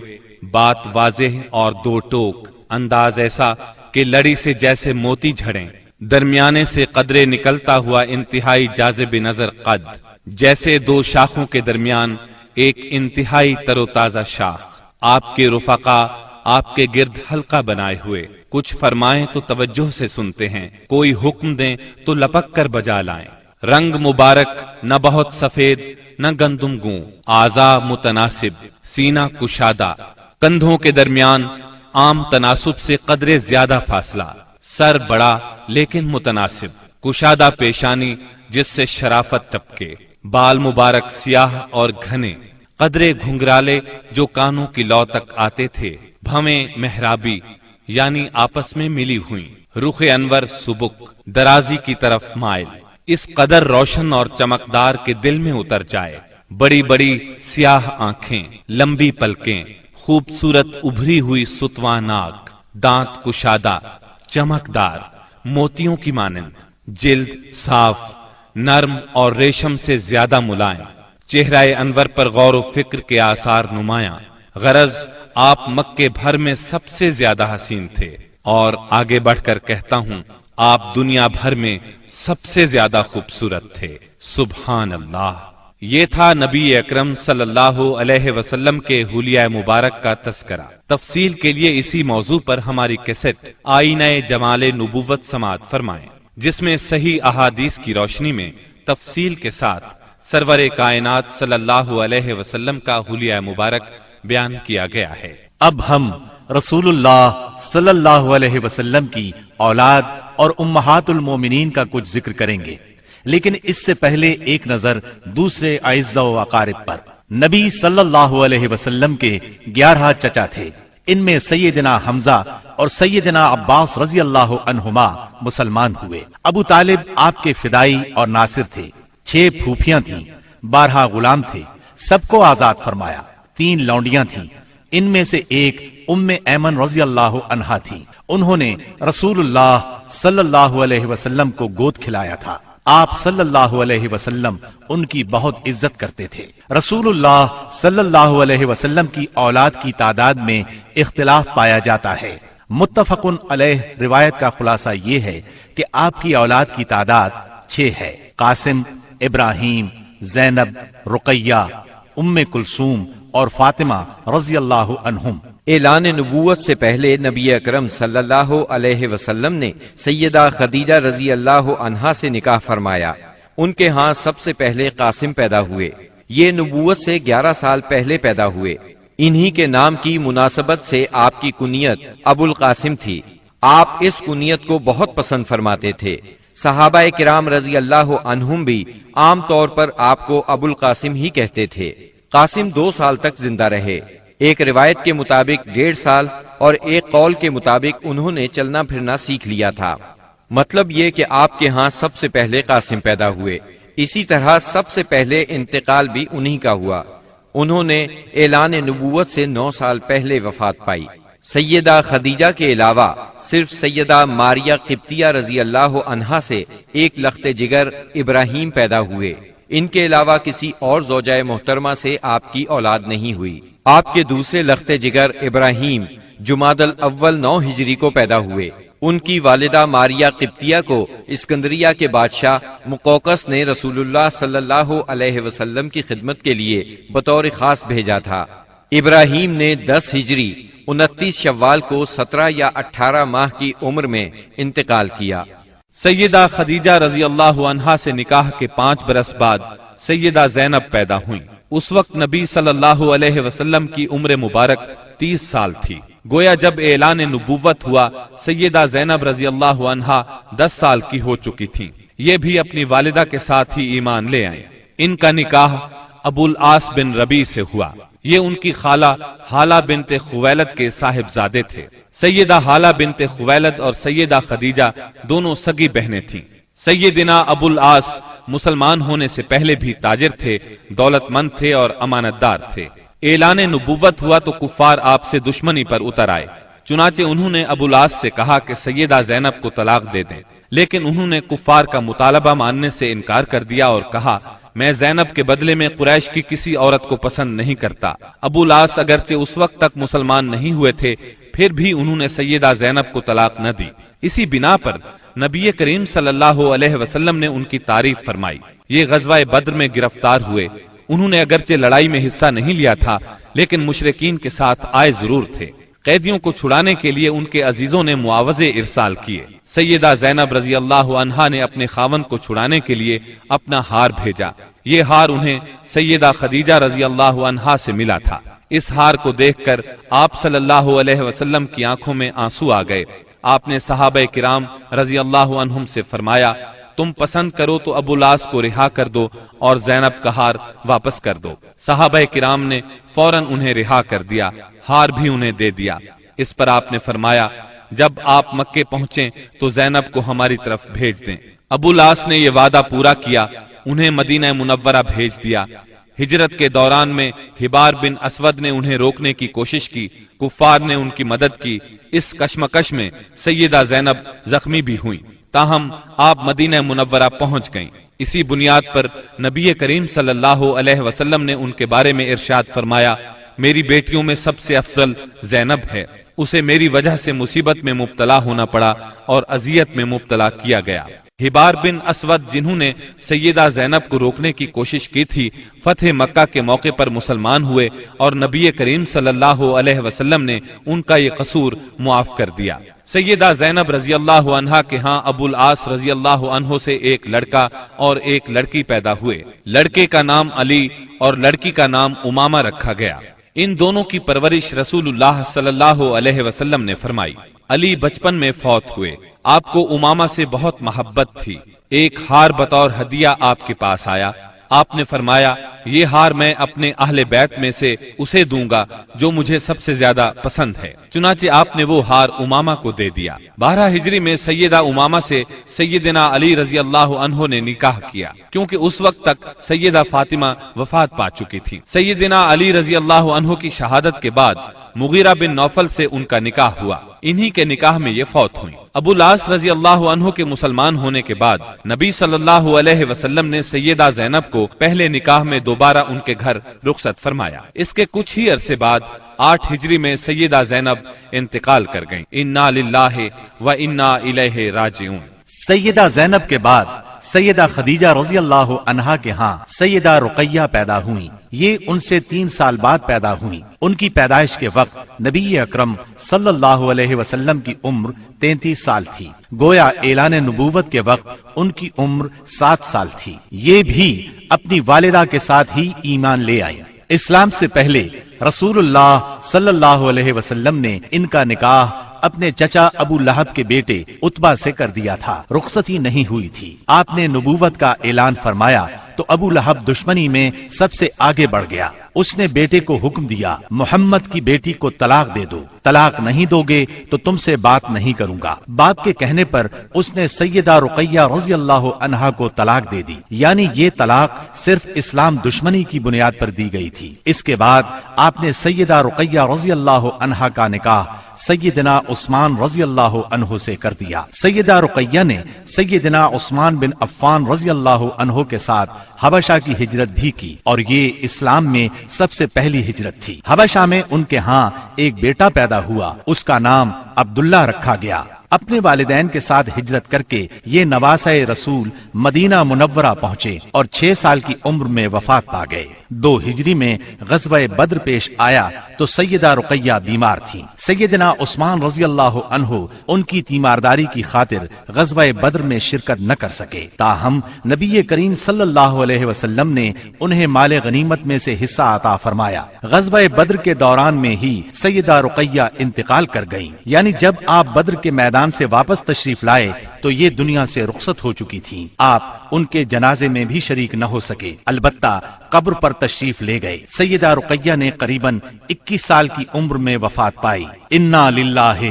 S4: بات واضح اور دو ٹوک، انداز ایسا کہ لڑی سے جیسے موتی جھڑیں، درمیانے سے قدرے نکلتا ہوا انتہائی جاذب نظر قد، جیسے دو شاخوں کے درمیان ایک انتہائی تر و تازہ شاخ، آپ کے رفقا آپ کے گرد حلقہ بنائے ہوئے، کچھ فرمائیں تو توجہ سے سنتے ہیں، کوئی حکم دیں تو لپک کر بجا لائیں، رنگ مبارک، نہ بہت سفید نہ گندم گوں، اعضاء متناسب، سینہ کشادہ، کندھوں کے درمیان عام تناسب سے قدرے زیادہ فاصلہ، سر بڑا لیکن متناسب، کشادہ پیشانی جس سے شرافت ٹپکے، بال مبارک سیاہ اور گھنے، قدرے گھنگرالے جو کانوں کی لو تک آتے تھے، بھویں محرابی یعنی آپس میں ملی ہوئی، رخ انور سبک، درازی کی طرف مائل، اس قدر روشن اور چمکدار کے دل میں اتر جائے، بڑی بڑی سیاہ آنکھیں، لمبی پلکیں، خوبصورت ابھری ہوئی ستواں ناک، دانت کشادہ، چمکدار، موتیوں کی مانند، جلد صاف، نرم اور ریشم سے زیادہ ملائم، چہرہ انور پر غور و فکر کے آثار نمایاں، غرض آپ مکے بھر میں سب سے زیادہ حسین تھے، اور آگے بڑھ کر کہتا ہوں آپ دنیا بھر میں سب سے زیادہ خوبصورت تھے، سبحان اللہ۔ یہ تھا نبی اکرم صلی اللہ علیہ وسلم کے حلیہ مبارک کا تذکرہ۔ تفصیل کے لیے اسی موضوع پر ہماری کیسٹ آئینہ جمال نبوت سماعت فرمائیں، جس میں صحیح احادیث کی روشنی میں تفصیل کے ساتھ سرور کائنات صلی اللہ علیہ وسلم کا حلیہ مبارک بیان کیا گیا ہے۔
S3: اب ہم رسول اللہ صلی اللہ علیہ وسلم کی اولاد اور امہات المومنین کا کچھ ذکر کریں گے، لیکن اس سے پہلے ایک نظر دوسرے اعزاء و اقارب پر۔ نبی صلی اللہ علیہ وسلم کے 11 چچا تھے، ان میں سیدنا حمزہ اور سیدنا عباس رضی اللہ عنہما مسلمان ہوئے۔ ابو طالب آپ کے فدائی اور ناصر تھے۔ 6 پھوپھیاں تھیں، 12 غلام تھے، سب کو آزاد فرمایا۔ 3 لونڈیاں تھیں، ان میں سے ایک ام ایمن رضی اللہ عنہا تھی۔ انہوں نے رسول اللہ صلی اللہ علیہ وسلم کو گود کھلایا تھا۔ آپ صلی اللہ علیہ وسلم ان کی بہت عزت کرتے تھے۔ رسول اللہ صلی اللہ علیہ وسلم کی اولاد کی تعداد میں اختلاف پایا جاتا ہے۔ متفق علیہ روایت کا خلاصہ یہ ہے کہ آپ کی اولاد کی تعداد 6 ہے۔ قاسم، ابراہیم، زینب، رقیہ، ام کلثوم اور فاطمہ رضی اللہ عنہم۔
S1: اعلان نبوت سے پہلے نبی اکرم صلی اللہ علیہ وسلم نے سیدہ خدیجہ رضی اللہ عنہا سے نکاح فرمایا۔ ان کے ہاں سب سے پہلے قاسم پیدا ہوئے، یہ نبوت سے 11 سال پہلے پیدا ہوئے۔ انہی کے نام کی مناسبت سے آپ کی کنیت ابو القاسم تھی۔ آپ اس کنیت کو بہت پسند فرماتے تھے۔ صحابہ کرام رضی اللہ عنہم بھی عام طور پر آپ کو ابو القاسم ہی کہتے تھے۔ قاسم 2 سال تک زندہ رہے۔ ایک روایت کے مطابق 1.5 سال اور ایک قول کے مطابق انہوں نے چلنا پھرنا سیکھ لیا تھا۔ مطلب یہ کہ آپ کے ہاں سب سے پہلے قاسم پیدا ہوئے، اسی طرح سب سے پہلے انتقال بھی انہی کا ہوا۔ انہوں نے اعلان نبوت سے 9 سال پہلے وفات پائی۔ سیدہ خدیجہ کے علاوہ صرف سیدہ ماریہ قبطیہ رضی اللہ عنہا سے ایک لخت جگر ابراہیم پیدا ہوئے۔ ان کے علاوہ کسی اور زوجہ محترمہ سے آپ کی اولاد نہیں ہوئی۔ آپ کے دوسرے لخت جگر ابراہیم جمادی الاول 9 ہجری کو پیدا ہوئے۔ ان کی والدہ ماریہ قبطیہ کو اسکندریہ کے بادشاہ مقوقس نے رسول اللہ صلی اللہ علیہ وسلم کی خدمت کے لیے بطور خاص بھیجا تھا۔ ابراہیم نے 10 ہجری 29 شوال کو 17 یا 18 ماہ کی عمر میں انتقال کیا۔
S4: سیدہ خدیجہ رضی اللہ عنہا سے نکاح کے 5 برس بعد سیدہ زینب پیدا ہوئیں۔ اس وقت نبی صلی اللہ علیہ وسلم کی عمر مبارک 30 سال تھی۔ گویا جب اعلان نبوت ہوا سیدہ زینب رضی اللہ عنہا 10 سال کی ہو چکی تھیں۔ یہ بھی اپنی والدہ کے ساتھ ہی ایمان لے آئیں۔ ان کا نکاح ابو العاص بن ربیع سے ہوا۔ یہ ان کی خالہ حالہ بنت خویلد کے صاحبزادے تھے۔ سیدہ حالہ بنت خویلد اور سیدہ خدیجہ دونوں سگی بہنیں تھیں۔ سیدنا ابو العاص مسلمان ہونے سے پہلے بھی تاجر تھے، دولت مند تھے اور امانت دار تھے۔ اعلان نبوت ہوا تو کفار آپ سے دشمنی پر اتر آئے۔ چنانچہ انہوں نے ابو العاص سے کہا کہ سیدہ زینب کو طلاق دے دیں، لیکن انہوں نے کفار کا مطالبہ ماننے سے انکار کر دیا اور کہا میں زینب کے بدلے میں قریش کی کسی عورت کو پسند نہیں کرتا۔ ابو العاص اگرچہ اس وقت تک مسلمان نہیں ہوئے تھے، پھر بھی انہوں نے سیدہ زینب کو طلاق نہ دی۔ اسی بنا پر نبی کریم صلی اللہ علیہ وسلم نے ان کی تعریف فرمائی۔ یہ غزوہ بدر میں گرفتار ہوئے۔ انہوں نے اگرچہ لڑائی میں حصہ نہیں لیا تھا، لیکن مشرکین کے ساتھ آئے ضرور تھے۔ قیدیوں کو چھڑانے کے لیے ان کے عزیزوں نے معاوضے ارسال کیے۔ سیدہ زینب رضی اللہ عنہا نے اپنے خاوند کو چھڑانے کے لیے اپنا ہار بھیجا۔ یہ ہار انہیں سیدہ خدیجہ رضی اللہ عنہا سے ملا تھا۔ اس ہار کو دیکھ کر آپ صلی اللہ علیہ وسلم کی آنکھوں میں آنسو آ گئے۔ آپ نے صحابہ کرام رضی اللہ عنہم سے فرمایا تم پسند کرو تو ابو العاص کو رہا کر دو اور زینب کا ہار واپس کر دو۔ صحابہ کرام نے فوراً انہیں رہا کر دیا، ہار بھی انہیں دے دیا۔ اس پر آپ نے فرمایا جب آپ مکے پہنچیں تو زینب کو ہماری طرف بھیج دیں۔ ابو العاص نے یہ وعدہ پورا کیا، انہیں مدینہ منورہ بھیج دیا۔ ہجرت کے دوران میں حبار بن اسود نے انہیں روکنے کی کوشش کی، کفار نے ان کی مدد کی۔ اس کشمکش میں سیدہ زینب زخمی بھی ہوئیں، تاہم آپ مدینہ منورہ پہنچ گئیں۔ اسی بنیاد پر نبی کریم صلی اللہ علیہ وسلم نے ان کے بارے میں ارشاد فرمایا میری بیٹیوں میں سب سے افضل زینب ہے، اسے میری وجہ سے مصیبت میں مبتلا ہونا پڑا اور اذیت میں مبتلا کیا گیا۔ حبار بن اسود جنہوں نے سیدہ زینب کو روکنے کی کوشش کی تھی، فتح مکہ کے موقع پر مسلمان ہوئے اور نبی کریم صلی اللہ علیہ وسلم نے ان کا یہ قصور معاف کر دیا۔ سیدہ زینب رضی اللہ عنہا کے ہاں ابو العاص رضی اللہ عنہ سے ایک لڑکا اور ایک لڑکی پیدا ہوئے۔ لڑکے کا نام علی اور لڑکی کا نام امامہ رکھا گیا۔ ان دونوں کی پرورش رسول اللہ صلی اللہ علیہ وسلم نے فرمائی۔ علی بچپن میں فوت ہوئے۔ آپ کو امامہ سے بہت محبت تھی۔ ایک ہار بطور ہدیہ آپ کے پاس آیا۔ آپ نے فرمایا، یہ ہار میں اپنے اہل بیت میں سے اسے دوں گا جو مجھے سب سے زیادہ پسند ہے۔ چنانچہ آپ نے وہ ہار امامہ کو دے دیا۔ 12 ہجری میں سیدہ امامہ سے سیدنا علی رضی اللہ عنہ نے نکاح کیا، کیونکہ اس وقت تک سیدہ فاطمہ وفات پا چکی تھی۔ سیدنا علی رضی اللہ عنہ کی شہادت کے بعد مغیرہ بن نوفل سے ان کا نکاح ہوا۔ انہی کے نکاح میں یہ فوت ہوئی۔ ابو العاص رضی اللہ عنہ کے مسلمان ہونے کے بعد نبی صلی اللہ علیہ وسلم نے سیدہ زینب کو پہلے نکاح میں دوبارہ ان کے گھر رخصت فرمایا۔ اس کے کچھ ہی عرصے بعد 8 ہجری میں سیدہ زینب انتقال کر گئیں۔ انا للہ و انا الیہ راجعون۔
S3: سیدہ زینب کے بعد سیدہ خدیجہ رضی اللہ عنہا کے ہاں سیدہ رقیہ پیدا ہوئیں۔ یہ ان سے 3 سال بعد پیدا ہوئیں۔ ان کی پیدائش کے وقت نبی اکرم صلی اللہ علیہ وسلم کی عمر 33 سال تھی۔ گویا اعلان نبوت کے وقت ان کی عمر 7 سال تھی۔ یہ بھی اپنی والدہ کے ساتھ ہی ایمان لے آئیں۔ اسلام سے پہلے رسول اللہ صلی اللہ علیہ وسلم نے ان کا نکاح اپنے چچا ابو لہب کے بیٹے عتبہ سے کر دیا تھا۔ رخصتی نہیں ہوئی تھی۔ آپ نے نبوت کا اعلان فرمایا تو ابو لہب دشمنی میں سب سے آگے بڑھ گیا۔ اس نے بیٹے کو حکم دیا، محمد کی بیٹی کو طلاق دے دو، طلاق نہیں دو گے تو تم سے بات نہیں کروں گا۔ باپ کے کہنے پر اس نے سیدہ رقیہ رضی اللہ عنہا کو طلاق دے دی، یعنی یہ طلاق صرف اسلام دشمنی کی بنیاد پر دی گئی تھی۔ اس کے بعد آپ نے سیدہ رقیہ رضی اللہ عنہا کا نکاح سیدنا عثمان رضی اللہ عنہ سے کر دیا۔ سیدہ رقیہ نے سیدنا عثمان بن عفان رضی اللہ عنہ کے ساتھ حبشہ کی ہجرت بھی کی، اور یہ اسلام میں سب سے پہلی ہجرت تھی۔ حبشہ میں ان کے ہاں ایک بیٹا پیدا ہوا، اس کا نام عبداللہ رکھا گیا۔ اپنے والدین کے ساتھ ہجرت کر کے یہ نواسہ رسول مدینہ منورہ پہنچے اور 6 سال کی عمر میں وفات پا گئے۔ 2 ہجری میں غزوہ بدر پیش آیا تو سیدہ رقیہ بیمار تھی۔ سیدنا عثمان رضی اللہ عنہ ان کی تیمارداری کی خاطر غزوہ بدر میں شرکت نہ کر سکے، تاہم نبی کریم صلی اللہ علیہ وسلم نے انہیں مال غنیمت میں سے حصہ عطا فرمایا۔ غزوہ بدر کے دوران میں ہی سیدہ رقیہ انتقال کر گئیں، یعنی جب آپ بدر کے میدان سے واپس تشریف لائے تو یہ دنیا سے رخصت ہو چکی تھیں۔ آپ ان کے جنازے میں بھی شریک نہ ہو سکے، البتہ قبر پر تشریف لے گئے۔ سیدہ رقیہ نے قریباً 21 سال کی عمر میں وفات پائی۔ انا للہ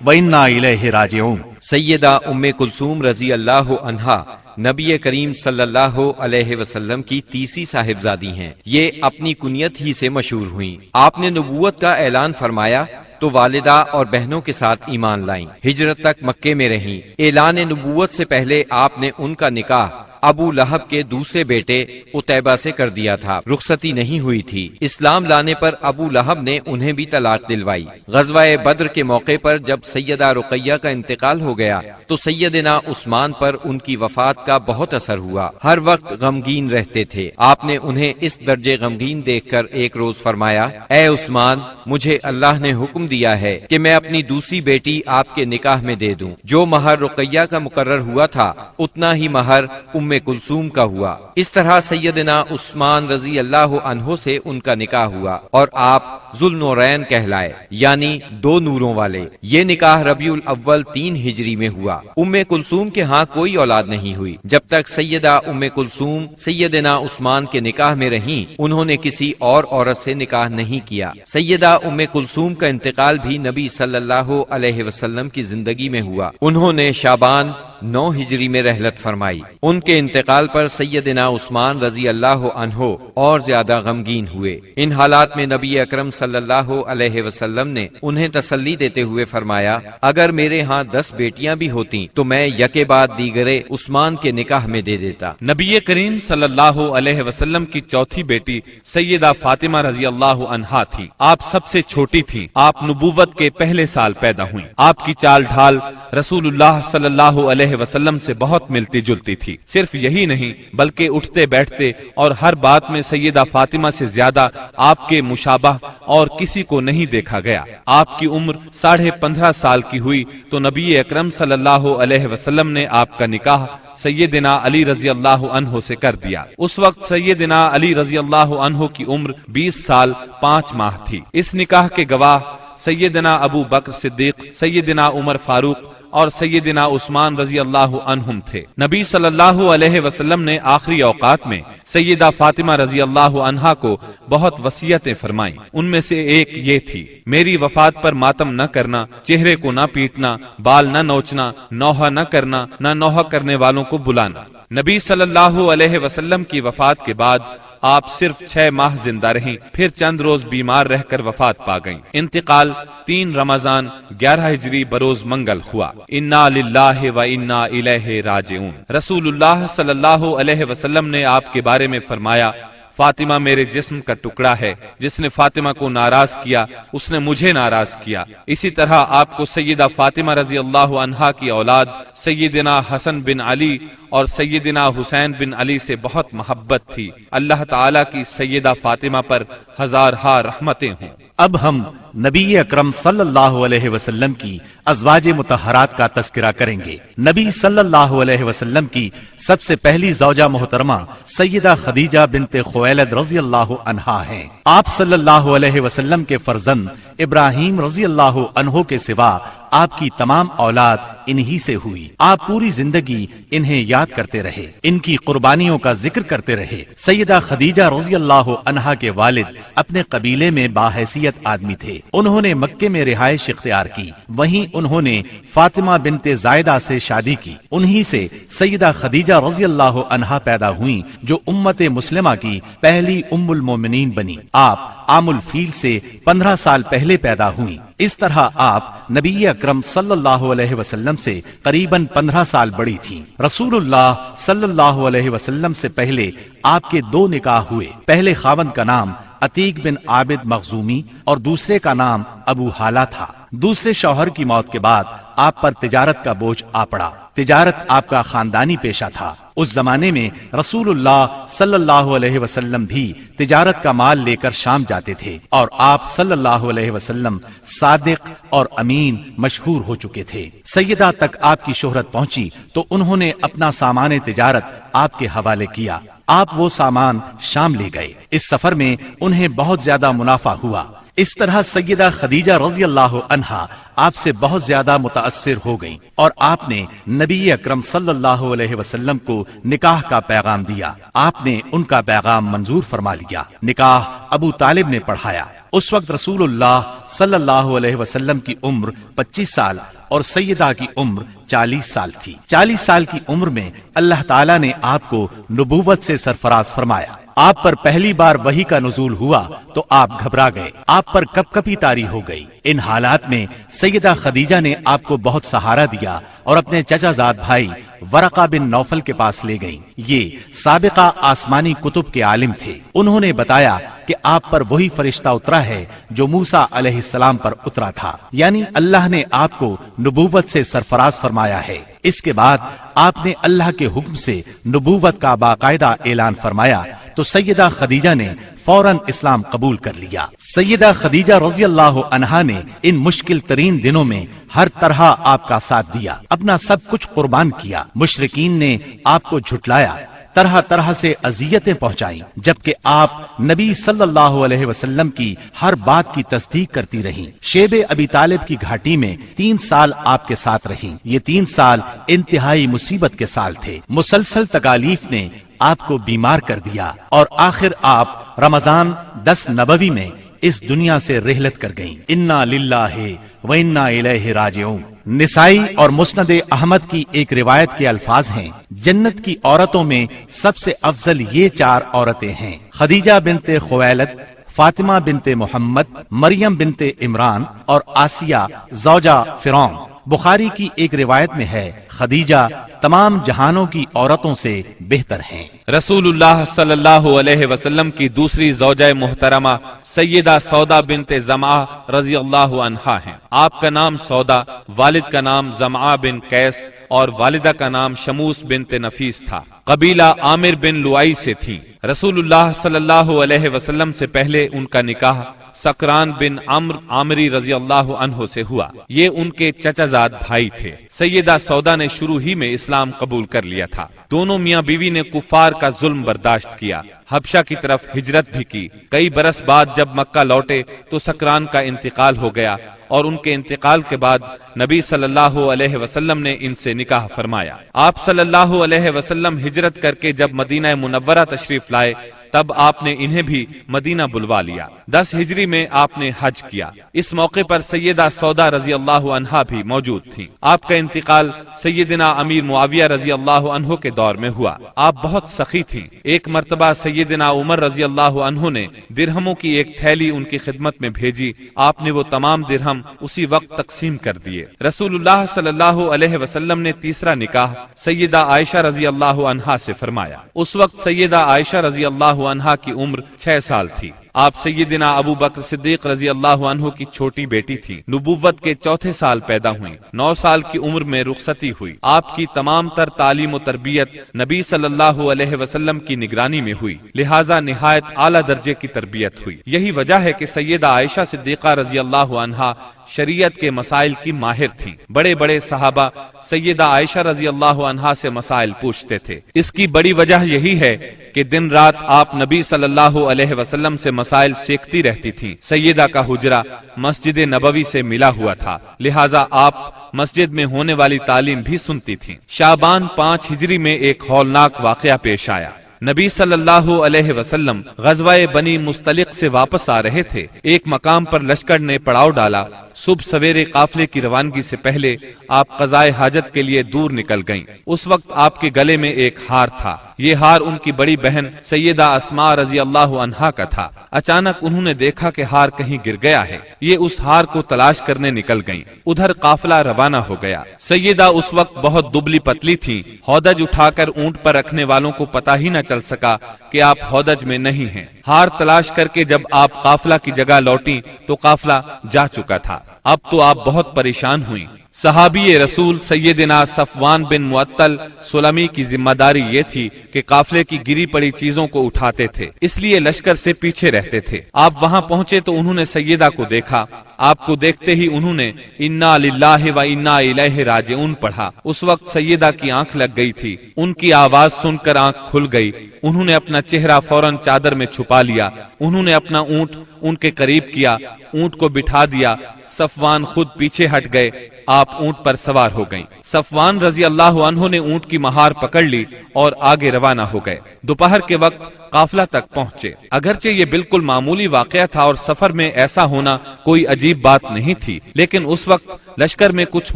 S3: و انا الیہ راجعون۔
S1: سیدہ ام کلثوم رضی اللہ عنہا نبی کریم صلی اللہ علیہ وسلم کی تیسری صاحبزادی ہیں۔ یہ اپنی کنیت ہی سے مشہور ہوئیں۔ آپ نے نبوت کا اعلان فرمایا تو والدہ اور بہنوں کے ساتھ ایمان لائیں۔ ہجرت تک مکے میں رہیں۔ اعلان نبوت سے پہلے آپ نے ان کا نکاح ابو لہب کے دوسرے بیٹے عتیبہ سے کر دیا تھا۔ رخصتی نہیں ہوئی تھی۔ اسلام لانے پر ابو لہب نے انہیں بھی طلاق دلوائی۔ غزوہ بدر کے موقع پر جب سیدہ رقیہ کا انتقال ہو گیا تو سیدنا عثمان پر ان کی وفات کا بہت اثر ہوا۔ ہر وقت غمگین رہتے تھے۔ آپ نے انہیں اس درجے غمگین دیکھ کر ایک روز فرمایا، اے عثمان، مجھے اللہ نے حکم دیا ہے کہ میں اپنی دوسری بیٹی آپ کے نکاح میں دے دوں۔ جو مہر رقیہ کا مقرر ہوا تھا اتنا ہی مہر ام کلثوم کا ہوا۔ اس طرح سیدنا عثمان رضی اللہ عنہ سے ان کا نکاح ہوا اور آپ ذوالنورین کہلائے، یعنی 2 نوروں والے۔ یہ نکاح ربیع الاول 3 ہجری میں ہوا۔ ام کلثوم کے ہاں کوئی اولاد نہیں ہوئی۔ جب تک سیدہ ام کلثوم سیدنا عثمان کے نکاح میں رہیں انہوں نے کسی اور عورت سے نکاح نہیں کیا۔ سیدہ ام کلثوم کا انتقال بھی نبی صلی اللہ علیہ وسلم کی زندگی میں ہوا۔ انہوں نے شعبان 9 ہجری میں رحلت فرمائی۔ ان کے انتقال پر سیدنا عثمان رضی اللہ عنہ اور زیادہ غمگین ہوئے۔ ان حالات میں نبی اکرم صلی اللہ علیہ وسلم نے انہیں تسلی دیتے ہوئے فرمایا، اگر میرے ہاں 10 بیٹیاں بھی ہوتیں تو میں یکے بعد دیگرے عثمان کے نکاح میں دے دیتا۔
S4: نبی کریم صلی اللہ علیہ وسلم کی چوتھی بیٹی سیدہ فاطمہ رضی اللہ عنہا تھی۔ آپ سب سے چھوٹی تھی۔ آپ نبوت کے پہلے سال پیدا ہوئیں۔ آپ کی چال ڈھال رسول اللہ صلی اللہ علیہ علیہ وسلم سے بہت ملتی جلتی تھی۔ صرف یہی نہیں بلکہ اٹھتے بیٹھتے اور ہر بات میں سیدہ فاطمہ سے زیادہ آپ کے مشابہ اور کسی کو نہیں دیکھا گیا۔ آپ کی عمر 15.5 سال کی ہوئی تو نبی اکرم صلی اللہ علیہ وسلم نے آپ کا نکاح سیدنا علی رضی اللہ عنہ سے کر دیا۔ اس وقت سیدنا علی رضی اللہ عنہ کی عمر 20 سال 5 ماہ تھی۔ اس نکاح کے گواہ سیدنا ابو بکر صدیق، سیدنا عمر فاروق اور سیدنا عثمان رضی اللہ عنہم تھے۔ نبی صلی اللہ علیہ وسلم نے آخری اوقات میں سیدہ فاطمہ رضی اللہ عنہا کو بہت وصیتیں فرمائیں۔ ان میں سے ایک یہ تھی، میری وفات پر ماتم نہ کرنا، چہرے کو نہ پیٹنا، بال نہ نوچنا، نوحہ نہ کرنا، نہ نوحہ کرنے والوں کو بلانا۔ نبی صلی اللہ علیہ وسلم کی وفات کے بعد آپ صرف 6 ماہ زندہ رہیں، پھر چند روز بیمار رہ کر وفات پا گئیں۔ انتقال 3 رمضان 11 ہجری بروز منگل ہوا۔ انا للہ و انا الیہ راجعون۔ رسول اللہ صلی اللہ علیہ وسلم نے آپ کے بارے میں فرمایا، فاطمہ میرے جسم کا ٹکڑا ہے، جس نے فاطمہ کو ناراض کیا اس نے مجھے ناراض کیا۔ اسی طرح آپ کو سیدہ فاطمہ رضی اللہ عنہا کی اولاد سیدنا حسن بن علی اور سیدنا حسین بن علی سے بہت محبت تھی۔ اللہ تعالیٰ کی سیدہ فاطمہ پر ہزارہا رحمتیں ہوں۔
S3: اب ہم نبی اکرم صلی اللہ علیہ وسلم کی ازواج مطہرات کا تذکرہ کریں گے۔ نبی صلی اللہ علیہ وسلم کی سب سے پہلی زوجہ محترمہ سیدہ خدیجہ بنت خویلد رضی اللہ عنہا ہیں۔ آپ صلی اللہ علیہ وسلم کے فرزند ابراہیم رضی اللہ عنہ کے سوا آپ کی تمام اولاد انہی سے ہوئی۔ آپ پوری زندگی انہیں یاد کرتے رہے، ان کی قربانیوں کا ذکر کرتے رہے۔ سیدہ خدیجہ رضی اللہ عنہا کے والد اپنے قبیلے میں باحیثیت آدمی تھے۔ انہوں نے مکے میں رہائش اختیار کی، وہیں انہوں نے فاطمہ بنت زائدہ سے شادی کی۔ انہی سے سیدہ خدیجہ رضی اللہ عنہا پیدا ہوئیں جو امت مسلمہ کی پہلی ام المومنین بنی۔ آپ عام الفیل سے 15 سال پہلے پیدا ہوئیں۔ اس طرح آپ نبی اکرم صلی اللہ علیہ وسلم سے قریباً 15 سال بڑی تھیں۔ رسول اللہ صلی اللہ علیہ وسلم سے پہلے آپ کے 2 نکاح ہوئے۔ پہلے خاوند کا نام عتیق بن عابد مخزومی اور دوسرے کا نام ابو حالہ تھا۔ دوسرے شوہر کی موت کے بعد آپ پر تجارت کا بوجھ آ پڑا۔ تجارت آپ کا خاندانی پیشہ تھا۔ اس زمانے میں رسول اللہ صلی اللہ علیہ وسلم بھی تجارت کا مال لے کر شام جاتے تھے، اور آپ صلی اللہ علیہ وسلم صادق اور امین مشہور ہو چکے تھے۔ سیدہ تک آپ کی شہرت پہنچی تو انہوں نے اپنا سامان تجارت آپ کے حوالے کیا۔ آپ وہ سامان شام لے گئے۔ اس سفر میں انہیں بہت زیادہ منافع ہوا۔ اس طرح سیدہ خدیجہ رضی اللہ عنہا آپ سے بہت زیادہ متاثر ہو گئیں، اور آپ نے نبی اکرم صلی اللہ علیہ وسلم کو نکاح کا پیغام دیا۔ آپ نے ان کا پیغام منظور فرما لیا۔ نکاح ابو طالب نے پڑھایا۔ اس وقت رسول اللہ صلی اللہ علیہ وسلم کی عمر 25 سال اور سیدہ کی عمر 40 سال تھی۔ 40 سال کی عمر میں اللہ تعالیٰ نے آپ کو نبوت سے سرفراز فرمایا۔ آپ پر پہلی بار وحی کا نزول ہوا تو آپ گھبرا گئے، آپ پر کپ کپی طاری ہو گئی۔ ان حالات میں سیدہ خدیجہ نے آپ کو بہت سہارا دیا اور اپنے چچا زاد بھائی ورقہ بن نوفل کے پاس لے گئیں۔ یہ سابقہ آسمانی کتب کے عالم تھے۔ انہوں نے بتایا کہ آپ پر وہی فرشتہ اترا ہے جو موسیٰ علیہ السلام پر اترا تھا، یعنی اللہ نے آپ کو نبوت سے سرفراز فرمایا ہے۔ اس کے بعد آپ نے اللہ کے حکم سے نبوت کا باقاعدہ اعلان فرمایا تو سیدہ خدیجہ نے فوراً اسلام قبول کر لیا۔ سیدہ خدیجہ رضی اللہ عنہا نے ان مشکل ترین دنوں میں ہر طرح آپ کا ساتھ دیا، اپنا سب کچھ قربان کیا۔ مشرکین نے آپ کو جھٹلایا، طرح طرح سے اذیتیں پہنچائیں، جبکہ آپ نبی صلی اللہ علیہ وسلم کی ہر بات کی تصدیق کرتی رہیں۔ شیب ابی طالب کی گھاٹی میں 3 سال آپ کے ساتھ رہیں۔ یہ 3 سال انتہائی مصیبت کے سال تھے۔ مسلسل تکالیف نے آپ کو بیمار کر دیا، اور آخر آپ رمضان 10 نبوی میں اس دنیا سے رحلت کر گئیں۔ انا للہ و انا الیہ راجعون۔ نسائی اور مسند احمد کی ایک روایت کے الفاظ ہیں، جنت کی عورتوں میں سب سے افضل یہ 4 عورتیں ہیں: خدیجہ بنت خویلد، فاطمہ بنت محمد، مریم بنت عمران اور آسیہ زوجہ فرعون۔ بخاری کی ایک روایت میں ہے خدیجہ تمام جہانوں کی عورتوں سے بہتر ہیں۔
S4: رسول اللہ صلی اللہ علیہ وسلم کی دوسری زوجہ محترمہ سیدہ سودا بنت زمعہ رضی اللہ عنہا ہیں۔ آپ کا نام سودا، والد کا نام زمعہ بن قیس اور والدہ کا نام شموس بنت نفیس تھا۔ قبیلہ عامر بن لوائی سے تھی۔ رسول اللہ صلی اللہ علیہ وسلم سے پہلے ان کا نکاح سکران بن عمرو عامری رضی اللہ عنہ سے ہوا۔ یہ ان کے چچا زاد بھائی تھے۔ سیدہ سودا نے شروع ہی میں اسلام قبول کر لیا تھا۔ دونوں میاں بیوی نے کفار کا ظلم برداشت کیا، حبشہ کی طرف ہجرت بھی کی۔ کئی برس بعد جب مکہ لوٹے تو سکران کا انتقال ہو گیا، اور ان کے انتقال کے بعد نبی صلی اللہ علیہ وسلم نے ان سے نکاح فرمایا۔ آپ صلی اللہ علیہ وسلم ہجرت کر کے جب مدینہ منورہ تشریف لائے تب آپ نے انہیں بھی مدینہ بلوا لیا۔ 10 ہجری میں آپ نے حج کیا۔ اس موقع پر سیدہ سودا رضی اللہ عنہا بھی موجود تھیں۔ آپ کا انتقال سیدنا امیر معاویہ رضی اللہ عنہ کے دور میں ہوا۔ آپ بہت سخی تھیں۔ ایک مرتبہ سیدنا عمر رضی اللہ عنہ نے درہموں کی ایک تھیلی ان کی خدمت میں بھیجی۔ آپ نے وہ تمام درہم اسی وقت تقسیم کر دیے۔ رسول اللہ صلی اللہ علیہ وسلم نے تیسرا نکاح سیدہ عائشہ رضی اللہ عنہا سے فرمایا۔ اس وقت سیدہ عائشہ رضی اللہ عنہا کی عمر 6 سال تھی۔ آپ سیدنا ابو بکر صدیق رضی اللہ عنہ کی چھوٹی بیٹی تھی۔ نبوت کے 4تھے سال پیدا ہوئیں۔ 9 سال کی عمر میں رخصتی ہوئی۔ آپ کی تمام تر تعلیم و تربیت نبی صلی اللہ علیہ وسلم کی نگرانی میں ہوئی، لہٰذا نہایت اعلیٰ درجے کی تربیت ہوئی۔ یہی وجہ ہے کہ سیدہ عائشہ صدیقہ رضی اللہ عنہا شریعت کے مسائل کی ماہر تھیں۔ بڑے بڑے صحابہ سیدہ عائشہ رضی اللہ عنہا سے مسائل پوچھتے تھے۔ اس کی بڑی وجہ یہی ہے کہ دن رات آپ نبی صلی اللہ علیہ وسلم سے مسائل سیکھتی رہتی تھیں۔ سیدہ کا حجرہ مسجد نبوی سے ملا ہوا تھا، لہٰذا آپ مسجد میں ہونے والی تعلیم بھی سنتی تھیں۔ شعبان 5 ہجری میں ایک ہولناک واقعہ پیش آیا۔ نبی صلی اللہ علیہ وسلم غزوہ بنی مستلق سے واپس آ رہے تھے۔ ایک مقام پر لشکر نے پڑاؤ ڈالا۔ صبح سویرے قافلے کی روانگی سے پہلے آپ قضائے حاجت کے لیے دور نکل گئیں۔ اس وقت آپ کے گلے میں ایک ہار تھا۔ یہ ہار ان کی بڑی بہن سیدہ اسماء رضی اللہ عنہا کا تھا۔ اچانک انہوں نے دیکھا کہ ہار کہیں گر گیا ہے۔ یہ اس ہار کو تلاش کرنے نکل گئیں۔ ادھر قافلہ روانہ ہو گیا۔ سیدہ اس وقت بہت دبلی پتلی تھی۔ ہودج اٹھا کر اونٹ پر رکھنے والوں کو پتہ ہی نہ چل سکا کہ آپ ہودج میں نہیں ہیں۔ ہار تلاش کر کے جب آپ قافلہ کی جگہ لوٹیں تو قافلہ جا چکا تھا۔ اب تو آپ بہت پریشان ہوئیں۔ صحابی رسول سیدنا صفوان بن معطل سلمی کی ذمہ داری یہ تھی کہ قافلے کی گری پڑی چیزوں کو اٹھاتے تھے، اس لیے لشکر سے پیچھے رہتے تھے۔ آپ وہاں پہنچے تو انہوں نے سیدہ کو دیکھا۔ آپ کو دیکھتے ہی انہوں نے انا للہ و انا الیہ راجعون پڑھا۔ اس وقت سیدہ کی آنکھ لگ گئی تھی۔ ان کی آواز سن کر آنکھ کھل گئی۔ انہوں نے اپنا چہرہ فوراً چادر میں چھپا لیا۔ انہوں نے اپنا اونٹ ان کے قریب کیا، اونٹ کو بٹھا دیا۔ صفوان خود پیچھے ہٹ گئے۔ آپ اونٹ پر سوار ہو گئیں۔ صفوان رضی اللہ عنہ نے اونٹ کی مہار پکڑ لی اور آگے روانہ ہو گئے۔ دوپہر کے وقت قافلہ تک پہنچے۔ اگرچہ یہ بالکل معمولی واقعہ تھا اور سفر میں ایسا ہونا کوئی عجیب بات نہیں تھی، لیکن اس وقت لشکر میں کچھ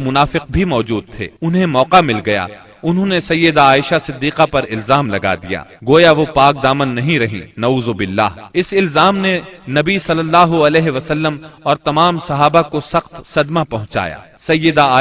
S4: منافق بھی موجود تھے۔ انہیں موقع مل گیا۔ انہوں نے سیدہ عائشہ صدیقہ پر الزام لگا دیا، گویا وہ پاک دامن نہیں رہی، نعوذ باللہ۔ اس الزام نے نبی صلی اللہ علیہ وسلم اور تمام صحابہ کو سخت صدمہ پہنچایا۔ سیدہ